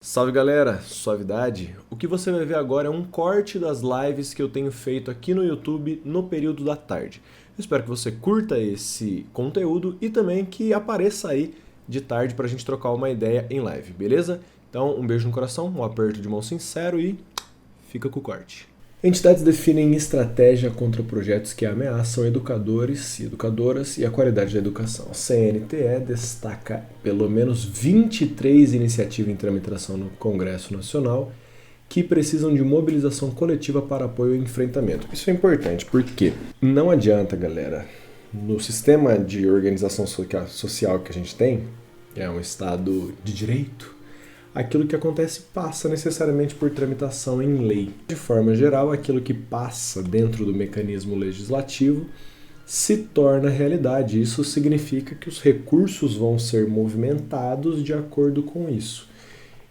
Salve galera, suavidade? O que você vai ver agora é um corte das lives que eu tenho feito aqui no YouTube no período da tarde. Eu espero que você curta esse conteúdo e também que apareça aí de tarde pra gente trocar uma ideia em live, beleza? Então, um beijo no coração, um aperto de mão sincero e fica com o corte. Entidades definem estratégia contra projetos que ameaçam educadores e educadoras e a qualidade da educação. A CNTE destaca pelo menos 23 iniciativas em tramitação no Congresso Nacional que precisam de mobilização coletiva para apoio ao enfrentamento. Isso é importante porque não adianta, galera, no sistema de organização social que a gente tem, que é um Estado de direito, aquilo que acontece passa necessariamente por tramitação em lei. De forma geral, aquilo que passa dentro do mecanismo legislativo se torna realidade. Isso significa que os recursos vão ser movimentados de acordo com isso.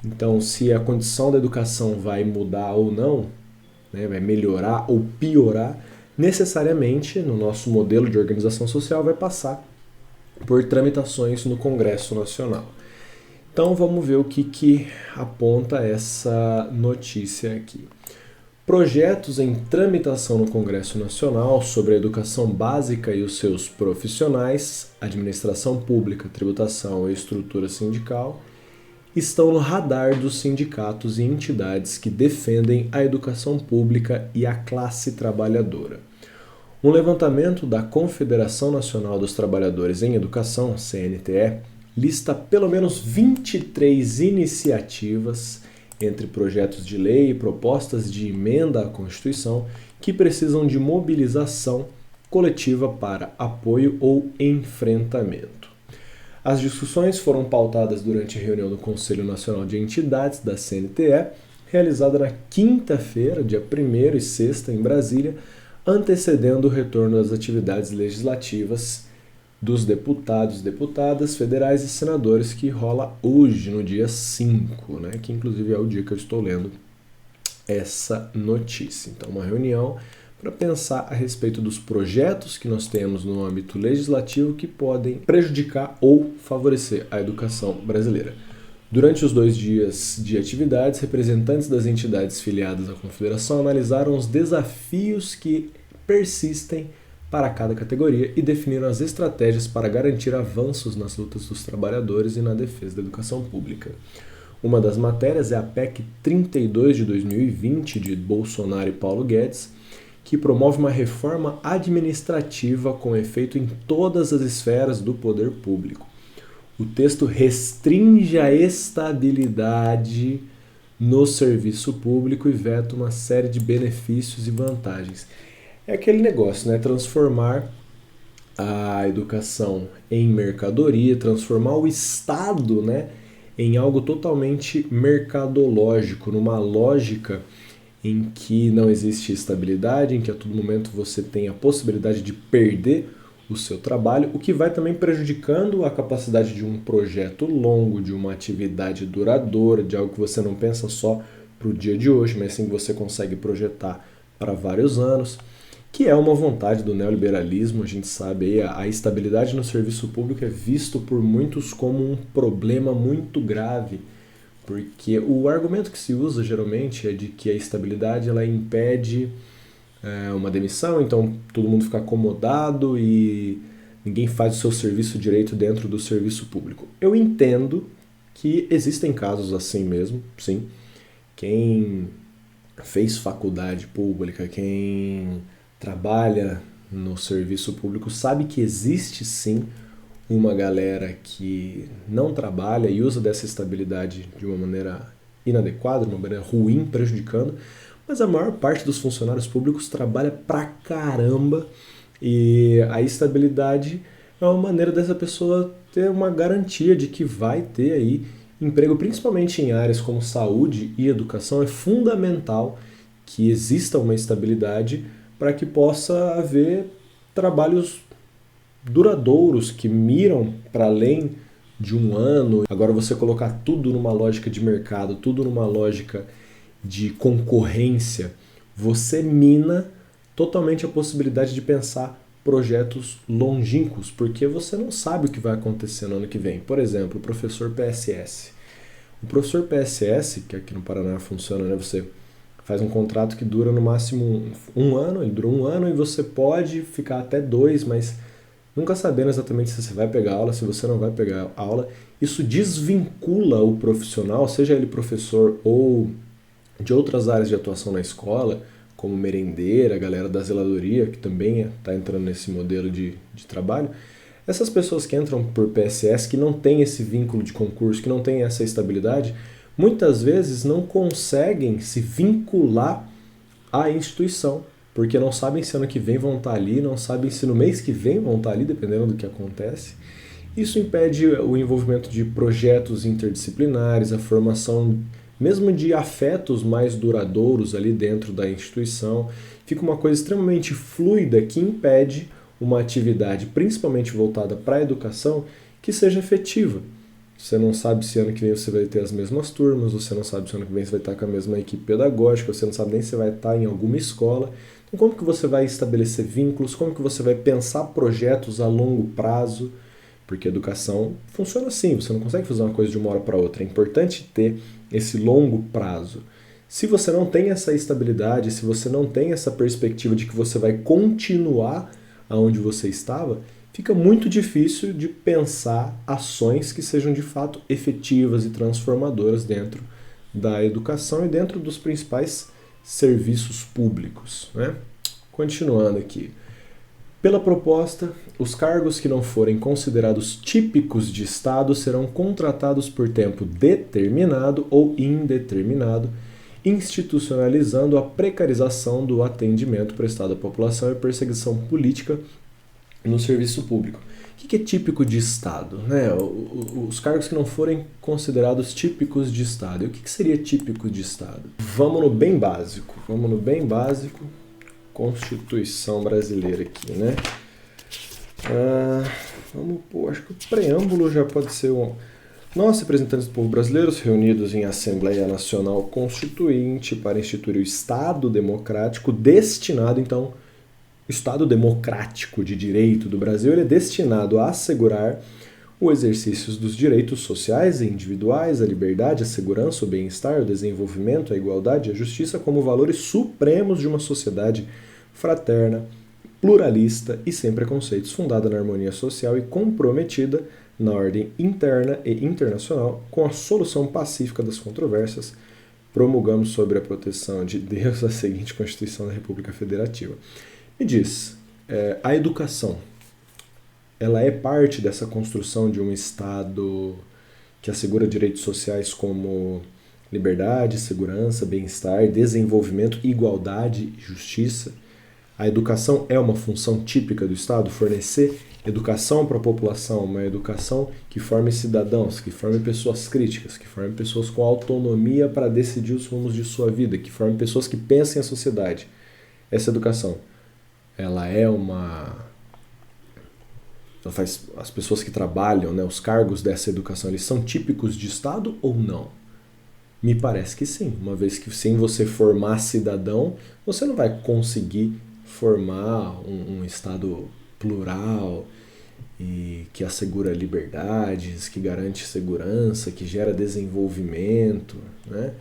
Então, se a condição da educação vai mudar ou não, né, vai melhorar ou piorar, necessariamente, no nosso modelo de organização social, vai passar por tramitações no Congresso Nacional. Então vamos ver o que aponta essa notícia aqui. Projetos em tramitação no Congresso Nacional sobre a educação básica e os seus profissionais, administração pública, tributação e estrutura sindical, estão no radar dos sindicatos e entidades que defendem a educação pública e a classe trabalhadora. Um levantamento da Confederação Nacional dos Trabalhadores em Educação, CNTE, lista pelo menos 23 iniciativas entre projetos de lei e propostas de emenda à Constituição que precisam de mobilização coletiva para apoio ou enfrentamento. As discussões foram pautadas durante a reunião do Conselho Nacional de Entidades da CNTE, realizada na quinta-feira, dia 1º e 6º, em Brasília, antecedendo o retorno das atividades legislativas dos deputados, deputadas, federais e senadores que rola hoje, no dia 5, né? Que inclusive é o dia que eu estou lendo essa notícia. Então, uma reunião para pensar a respeito dos projetos que nós temos no âmbito legislativo que podem prejudicar ou favorecer a educação brasileira. Durante os 2 dias de atividades, representantes das entidades filiadas à Confederação analisaram os desafios que persistem para cada categoria e definiram as estratégias para garantir avanços nas lutas dos trabalhadores e na defesa da educação pública. Uma das matérias é a PEC 32 de 2020 de Bolsonaro e Paulo Guedes, que promove uma reforma administrativa com efeito em todas as esferas do poder público. O texto restringe a estabilidade no serviço público e veta uma série de benefícios e vantagens. É aquele negócio, né? Transformar a educação em mercadoria, transformar o Estado, né, em algo totalmente mercadológico, numa lógica em que não existe estabilidade, em que a todo momento você tem a possibilidade de perder o seu trabalho, o que vai também prejudicando a capacidade de um projeto longo, de uma atividade duradoura, de algo que você não pensa só para o dia de hoje, mas sim que você consegue projetar para vários anos, que é uma vontade do neoliberalismo. A gente sabe, a estabilidade no serviço público é visto por muitos como um problema muito grave, porque o argumento que se usa geralmente é de que a estabilidade ela impede uma demissão, então todo mundo fica acomodado e ninguém faz o seu serviço direito dentro do serviço público. Eu entendo que existem casos assim mesmo, sim. Quem fez faculdade pública, quem trabalha no serviço público sabe que existe sim uma galera que não trabalha e usa dessa estabilidade de uma maneira inadequada, de uma maneira ruim, prejudicando, mas a maior parte dos funcionários públicos trabalha pra caramba e a estabilidade é uma maneira dessa pessoa ter uma garantia de que vai ter aí emprego, principalmente em áreas como saúde e educação. É fundamental que exista uma estabilidade para que possa haver trabalhos duradouros que miram para além de um ano. Agora você colocar tudo numa lógica de mercado, tudo numa lógica de concorrência, você mina totalmente a possibilidade de pensar projetos longínquos, porque você não sabe o que vai acontecer no ano que vem. Por exemplo, o professor PSS. O professor PSS, que aqui no Paraná funciona, né? Você faz um contrato que dura no máximo um ano, ele dura um ano e você pode ficar até dois, mas nunca sabendo exatamente se você vai pegar aula, se você não vai pegar aula. Isso desvincula o profissional, seja ele professor ou de outras áreas de atuação na escola, como merendeira, a galera da zeladoria, que também está entrando nesse modelo de trabalho. Essas pessoas que entram por PSS, que não têm esse vínculo de concurso, que não têm essa estabilidade, muitas vezes não conseguem se vincular à instituição, porque não sabem se ano que vem vão estar ali, não sabem se no mês que vem vão estar ali, dependendo do que acontece. Isso impede o envolvimento de projetos interdisciplinares, a formação mesmo de afetos mais duradouros ali dentro da instituição. Fica uma coisa extremamente fluida que impede uma atividade, principalmente voltada para a educação, que seja efetiva. Você não sabe se ano que vem você vai ter as mesmas turmas, você não sabe se ano que vem você vai estar com a mesma equipe pedagógica, você não sabe nem se vai estar em alguma escola. Então como que você vai estabelecer vínculos, como que você vai pensar projetos a longo prazo? Porque a educação funciona assim, você não consegue fazer uma coisa de uma hora para outra. É importante ter esse longo prazo. Se você não tem essa estabilidade, se você não tem essa perspectiva de que você vai continuar aonde você estava, fica muito difícil de pensar ações que sejam de fato efetivas e transformadoras dentro da educação e dentro dos principais serviços públicos, né? Continuando aqui. Pela proposta, os cargos que não forem considerados típicos de Estado serão contratados por tempo determinado ou indeterminado, institucionalizando a precarização do atendimento prestado à população e perseguição política no serviço público. O que é típico de Estado? Né? Os cargos que não forem considerados típicos de Estado. E o que seria típico de Estado? Vamos no bem básico. Constituição brasileira aqui, né? Acho que o preâmbulo já pode ser Nós, representantes do povo brasileiro, reunidos em Assembleia Nacional Constituinte para instituir o Estado Democrático destinado, então, Estado Democrático de Direito do Brasil, ele é destinado a assegurar o exercício dos direitos sociais e individuais, a liberdade, a segurança, o bem-estar, o desenvolvimento, a igualdade e a justiça como valores supremos de uma sociedade fraterna, pluralista e sem preconceitos, fundada na harmonia social e comprometida na ordem interna e internacional com a solução pacífica das controvérsias. Promulgamos sobre a proteção de Deus a seguinte Constituição da República Federativa. Me diz, a educação, ela é parte dessa construção de um Estado que assegura direitos sociais como liberdade, segurança, bem-estar, desenvolvimento, igualdade e justiça? A educação é uma função típica do Estado, fornecer educação para a população, uma educação que forme cidadãos, que forme pessoas críticas, que forme pessoas com autonomia para decidir os rumos de sua vida, que forme pessoas que pensem a sociedade. Essa educação, ela é uma... Ela faz... As pessoas que trabalham, né, os cargos dessa educação, eles são típicos de Estado ou não? Me parece que sim, uma vez que sem você formar cidadão, você não vai conseguir formar um Estado plural e que assegura liberdades, que garante segurança, que gera desenvolvimento, né?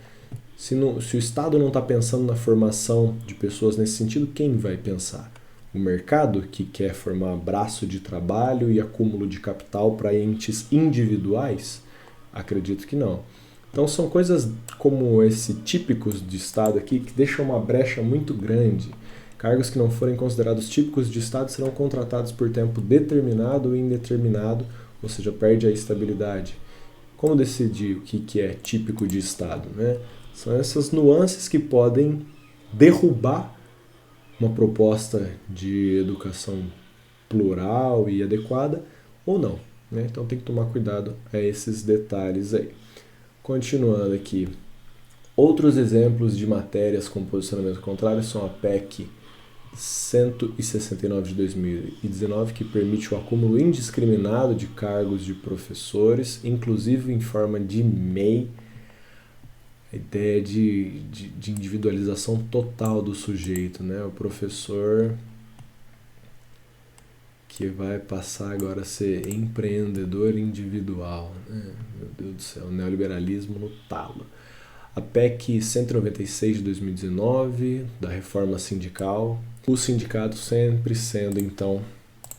Se o Estado não está pensando na formação de pessoas nesse sentido, quem vai pensar? O mercado, que quer formar braço de trabalho e acúmulo de capital para entes individuais? Acredito que não. Então são coisas como esse típicos de Estado aqui que deixam uma brecha muito grande. Cargos que não forem considerados típicos de Estado serão contratados por tempo determinado ou indeterminado, ou seja, perde a estabilidade. Como decidir o que é típico de Estado, né? São essas nuances que podem derrubar uma proposta de educação plural e adequada ou não, né? Então tem que tomar cuidado a esses detalhes aí. Continuando aqui, outros exemplos de matérias com posicionamento contrário são a PEC 169 de 2019, que permite o acúmulo indiscriminado de cargos de professores, inclusive em forma de MEI, a ideia de individualização total do sujeito, né? O professor que vai passar agora a ser empreendedor individual, né? Meu Deus do céu, neoliberalismo no talo. A PEC 196 de 2019, da reforma sindical, o sindicato sempre sendo, então,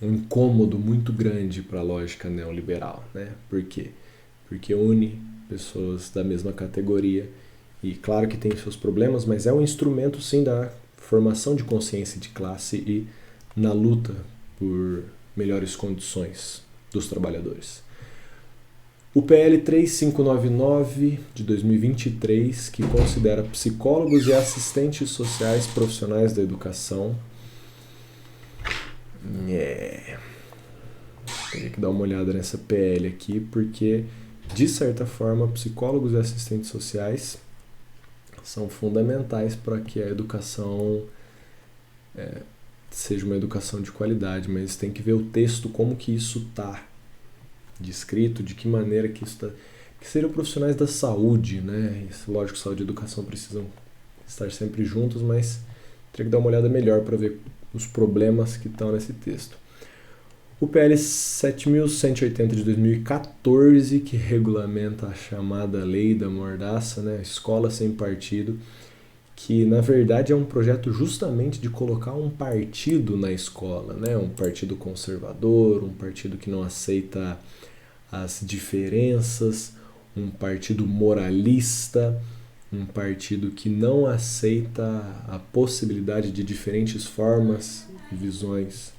um incômodo muito grande para a lógica neoliberal, né? Por quê? Porque une pessoas da mesma categoria e claro que tem seus problemas, mas é um instrumento sim da formação de consciência de classe e na luta por melhores condições dos trabalhadores. O PL 3599 de 2023, que considera psicólogos e assistentes sociais profissionais da educação. Teria que dar uma olhada nessa PL aqui, porque, de certa forma, psicólogos e assistentes sociais são fundamentais para que a educação seja uma educação de qualidade, mas tem que ver o texto, como que isso está descrito, de que maneira que isso está... Que seriam profissionais da saúde, né? Lógico, saúde e educação precisam estar sempre juntos, mas teria que dar uma olhada melhor para ver os problemas que estão nesse texto. O PL 7.180 de 2014, que regulamenta a chamada Lei da Mordaça, né? Escola sem partido, que na verdade é um projeto justamente de colocar um partido na escola, né? Um partido conservador, um partido que não aceita as diferenças, um partido moralista, um partido que não aceita a possibilidade de diferentes formas e visões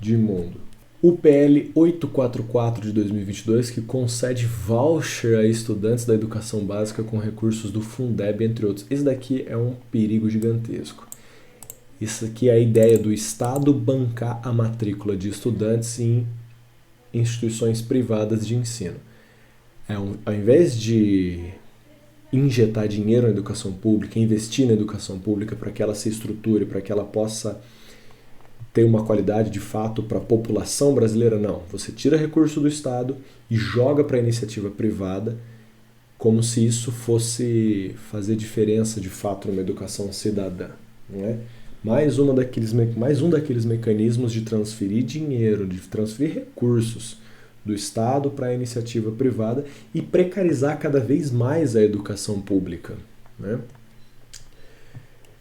de mundo. O PL 844 de 2022, que concede voucher a estudantes da educação básica com recursos do Fundeb, entre outros. Esse daqui é um perigo gigantesco. Isso aqui é a ideia do Estado bancar a matrícula de estudantes em instituições privadas de ensino. Ao invés de injetar dinheiro na educação pública, investir na educação pública para que ela se estruture, para que ela possa ter uma qualidade de fato para a população brasileira, não. Você tira recurso do Estado e joga para a iniciativa privada como se isso fosse fazer diferença de fato numa educação cidadã, não é? Mais um daqueles mecanismos de transferir dinheiro, de transferir recursos do Estado para a iniciativa privada e precarizar cada vez mais a educação pública, né?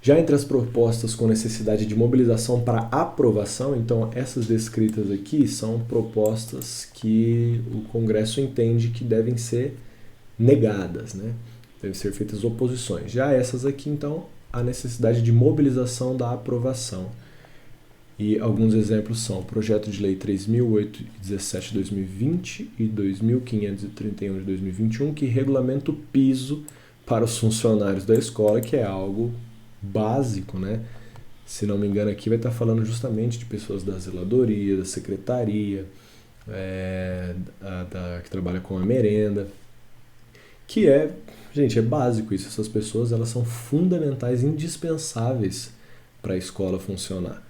Já entre as propostas com necessidade de mobilização para aprovação, então essas descritas aqui são propostas que o Congresso entende que devem ser negadas, né? Devem ser feitas oposições. Já essas aqui, então, a necessidade de mobilização da aprovação. E alguns exemplos são o Projeto de Lei 3.017 de 2020 e 2.531 de 2021, que regulamenta o piso para os funcionários da escola, que é algo básico, né? Se não me engano, aqui vai estar falando justamente de pessoas da zeladoria, da secretaria, que trabalha com a merenda, que gente, é básico isso. Essas pessoas, elas são fundamentais, indispensáveis para a escola funcionar.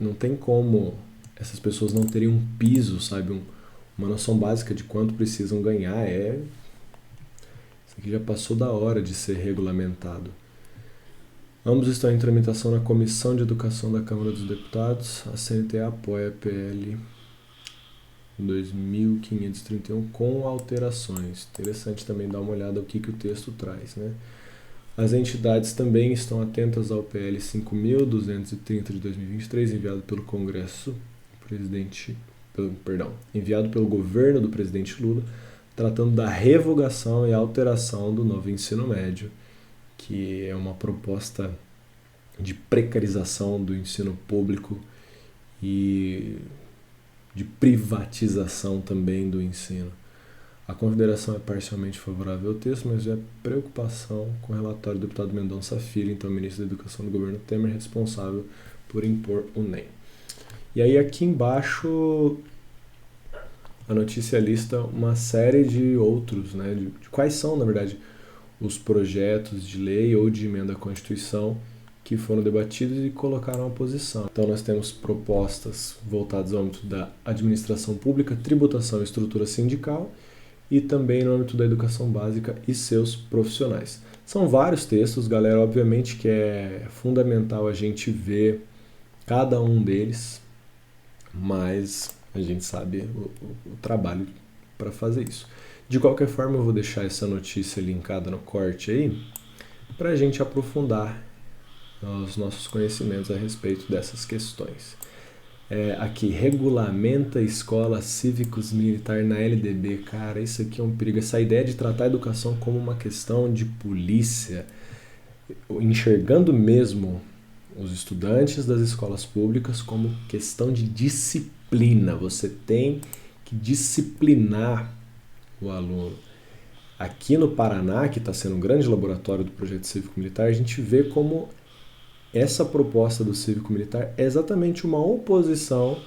Não tem como essas pessoas não terem um piso, sabe? Uma noção básica de quanto precisam ganhar. Isso aqui já passou da hora de ser regulamentado. Ambos estão em tramitação na Comissão de Educação da Câmara dos Deputados. A CNT apoia a PL 2531 com alterações. Interessante também dar uma olhada no que o texto traz, né? As entidades também estão atentas ao PL 5.230 de 2023, enviado pelo enviado pelo governo do presidente Lula, tratando da revogação e alteração do novo ensino médio, que é uma proposta de precarização do ensino público e de privatização também do ensino. A Confederação é parcialmente favorável ao texto, mas é preocupação com o relatório do deputado Mendonça Filho, então ministro da Educação do governo Temer, responsável por impor o NEM. E aí aqui embaixo a notícia lista uma série de outros, né, de quais são, na verdade, os projetos de lei ou de emenda à Constituição que foram debatidos e colocaram a posição. Então nós temos propostas voltadas ao âmbito da administração pública, tributação e estrutura sindical, e também no âmbito da educação básica e seus profissionais. São vários textos, galera, obviamente que é fundamental a gente ver cada um deles, mas a gente sabe o trabalho para fazer isso. De qualquer forma, eu vou deixar essa notícia linkada no corte aí, para a gente aprofundar os nossos conhecimentos a respeito dessas questões. Aqui, regulamenta a escola cívicos militar na LDB. Cara, isso aqui é um perigo. Essa ideia de tratar a educação como uma questão de polícia, enxergando mesmo os estudantes das escolas públicas como questão de disciplina. Você tem que disciplinar o aluno. Aqui no Paraná, que está sendo um grande laboratório do projeto cívico-militar, a gente vê como essa proposta do cívico-militar é exatamente uma oposição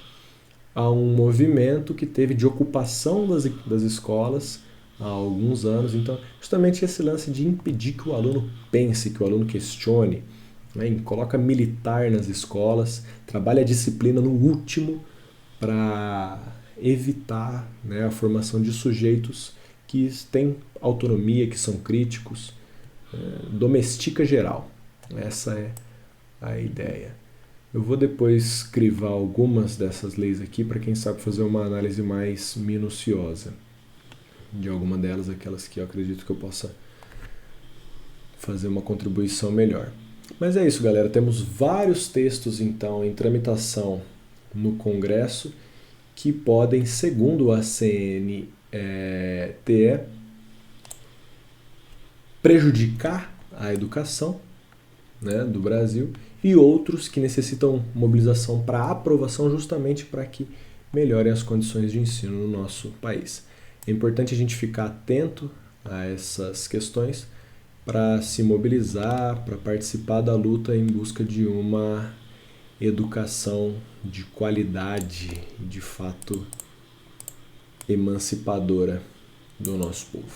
a um movimento que teve de ocupação das escolas há alguns anos. Então, justamente esse lance de impedir que o aluno pense, que o aluno questione, né? Coloca militar nas escolas, trabalha a disciplina no último para evitar, né, a formação de sujeitos que têm autonomia, que são críticos, domestica geral. Essa é a ideia. Eu vou depois crivar algumas dessas leis aqui para quem sabe fazer uma análise mais minuciosa de alguma delas, aquelas que eu acredito que eu possa fazer uma contribuição melhor. Mas é isso, galera. Temos vários textos, então, em tramitação no Congresso que podem, segundo a CNTE, prejudicar a educação, né, do Brasil, e outros que necessitam mobilização para aprovação justamente para que melhorem as condições de ensino no nosso país. É importante a gente ficar atento a essas questões para se mobilizar, para participar da luta em busca de uma educação de qualidade, de fato emancipadora do nosso povo.